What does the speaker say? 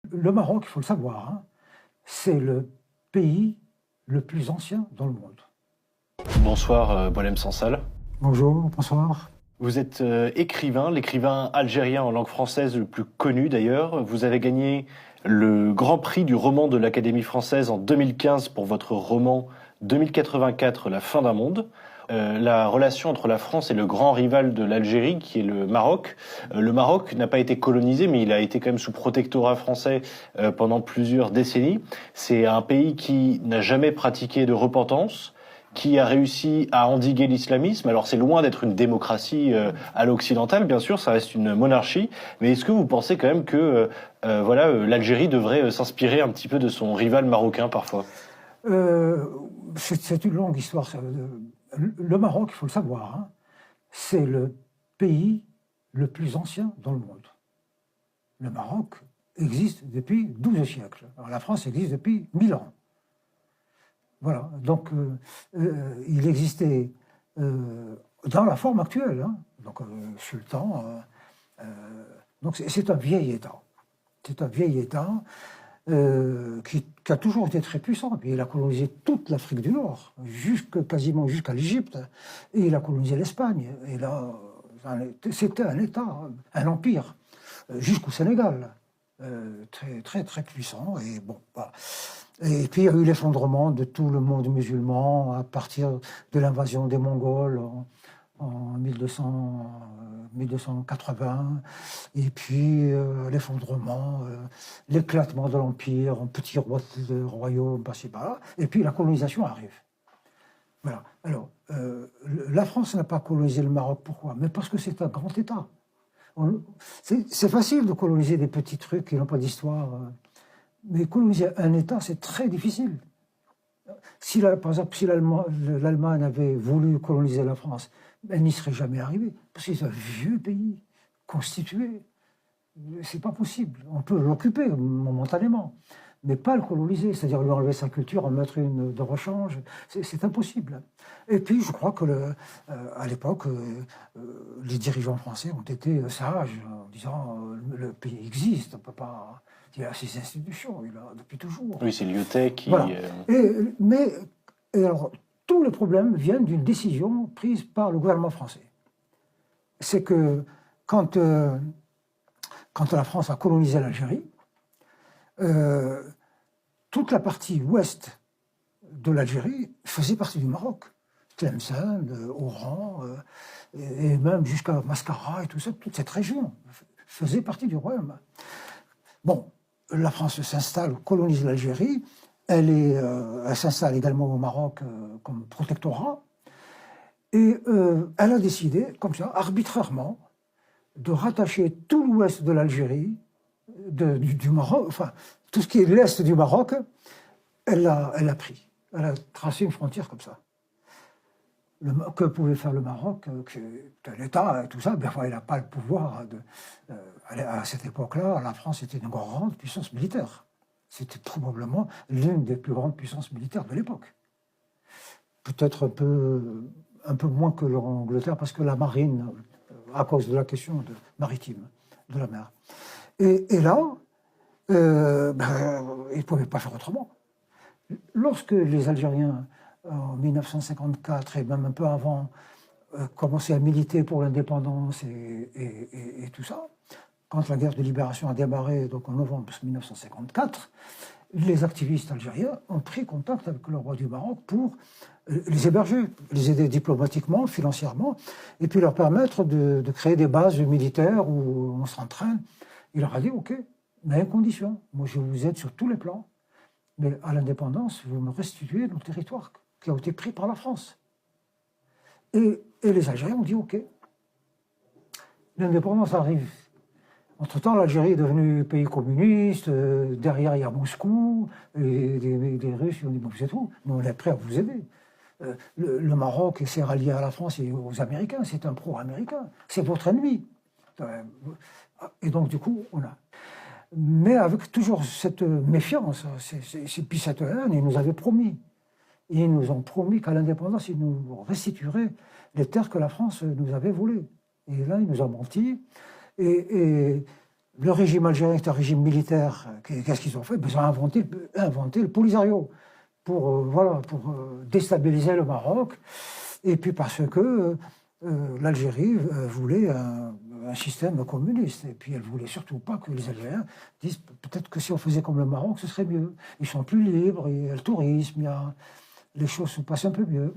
Le Maroc, il faut le savoir, hein, c'est le pays le plus ancien dans le monde. Bonsoir, Boualem Sansal. Bonjour, bonsoir. Vous êtes écrivain, l'écrivain algérien en langue française le plus connu d'ailleurs. Vous avez gagné le Grand Prix du roman de l'Académie française en 2015 pour votre roman 2084, La fin d'un monde. La relation entre la France et le grand rival de l'Algérie, qui est le Maroc. Le Maroc n'a pas été colonisé, mais il a été quand même sous protectorat français pendant plusieurs décennies. C'est un pays qui n'a jamais pratiqué de repentance, qui a réussi à endiguer l'islamisme. Alors c'est loin d'être une démocratie à l'occidentale, bien sûr, ça reste une monarchie. Mais est-ce que vous pensez quand même que l'Algérie devrait s'inspirer un petit peu de son rival marocain parfois? C'est une longue histoire. Le Maroc, il faut le savoir, hein, c'est le pays le plus ancien dans le monde. Le Maroc existe depuis 12 siècles. Alors, la France existe depuis 1000 ans. Voilà, donc il existait dans la forme actuelle, hein, donc sultan. Donc c'est un vieil État. C'est un vieil État qui a toujours été très puissant. Et il a colonisé toute l'Afrique du Nord, quasiment jusqu'à l'Égypte, et il a colonisé l'Espagne. Et là, c'était un État, un empire, jusqu'au Sénégal, très très très puissant. Et bon, voilà. Et puis il y a eu l'effondrement de tout le monde musulman à partir de l'invasion des Mongols en 1280, et puis l'effondrement, l'éclatement de l'Empire en petits royaumes par-ci par-là, et puis la colonisation arrive. Voilà. Alors, la France n'a pas colonisé le Maroc, pourquoi? Mais parce que c'est un grand État. C'est facile de coloniser des petits trucs qui n'ont pas d'histoire. Mais coloniser un État, c'est très difficile. Par exemple, si l'Allemagne avait voulu coloniser la France, elle n'y serait jamais arrivée. Parce que c'est un vieux pays, constitué. C'est pas possible. On peut l'occuper momentanément, mais pas le coloniser, c'est-à-dire lui enlever sa culture, en mettre une de rechange. C'est impossible. Et puis, je crois que à l'époque, les dirigeants français ont été sages en disant le pays existe, on ne peut pas. Il a ses institutions, il a depuis toujours. Oui, c'est Lyotet qui... Voilà. Mais alors, tous les problèmes viennent d'une décision prise par le gouvernement français. C'est que quand la France a colonisé l'Algérie, toute la partie ouest de l'Algérie faisait partie du Maroc. Tlemcen, Oran, et même jusqu'à Mascara et tout ça, toute cette région faisait partie du royaume. Bon, la France s'installe, colonise l'Algérie, elle s'installe également au Maroc comme protectorat, et elle a décidé, comme ça, arbitrairement, de rattacher tout l'ouest de l'Algérie, du Maroc, enfin, tout ce qui est l'est du Maroc, elle a pris. Elle a tracé une frontière comme ça. Que pouvait faire le Maroc, l'État et tout ça, ben, il n'a pas le pouvoir. À cette époque-là, la France était une grande puissance militaire. C'était probablement l'une des plus grandes puissances militaires de l'époque. Peut-être un peu moins que l'Angleterre, parce que la marine, à cause de la question maritime, de la mer. Et là, ils ne pouvaient pas faire autrement. Lorsque les Algériens, en 1954 et même un peu avant, commençaient à militer pour l'indépendance et tout ça, quand la guerre de libération a démarré, donc en novembre 1954, les activistes algériens ont pris contact avec le roi du Maroc pour les héberger, les aider diplomatiquement, financièrement, et puis leur permettre de créer des bases militaires où on s'entraîne. Il leur a dit, OK, mais à une condition, moi je vous aide sur tous les plans, mais à l'indépendance, vous me restituez nos territoires qui ont été pris par la France. Et les Algériens ont dit, OK. L'indépendance arrive. Entre-temps, l'Algérie est devenue pays communiste, derrière il y a Moscou, et les Russes ils ont dit, bon, vous êtes où? Nous, on est prêts à vous aider. Le Maroc s'est rallié à la France et aux Américains, c'est un pro-américain, c'est votre ennemi. Et donc, du coup, on a... Mais avec toujours cette méfiance, puis cette haine, ils nous avaient promis. Ils nous ont promis qu'à l'indépendance, ils nous restitueraient les terres que la France nous avait volées. Et là, ils nous ont menti. Et Le régime algérien est un régime militaire. Qu'est-ce qu'ils ont fait? Ils ont inventé le Polisario pour, déstabiliser le Maroc. Et puis parce que l'Algérie voulait un système communiste. Et puis elle ne voulait surtout pas que les Algériens disent peut-être que si on faisait comme le Maroc, ce serait mieux. Ils sont plus libres, il y a le tourisme, les choses se passent un peu mieux.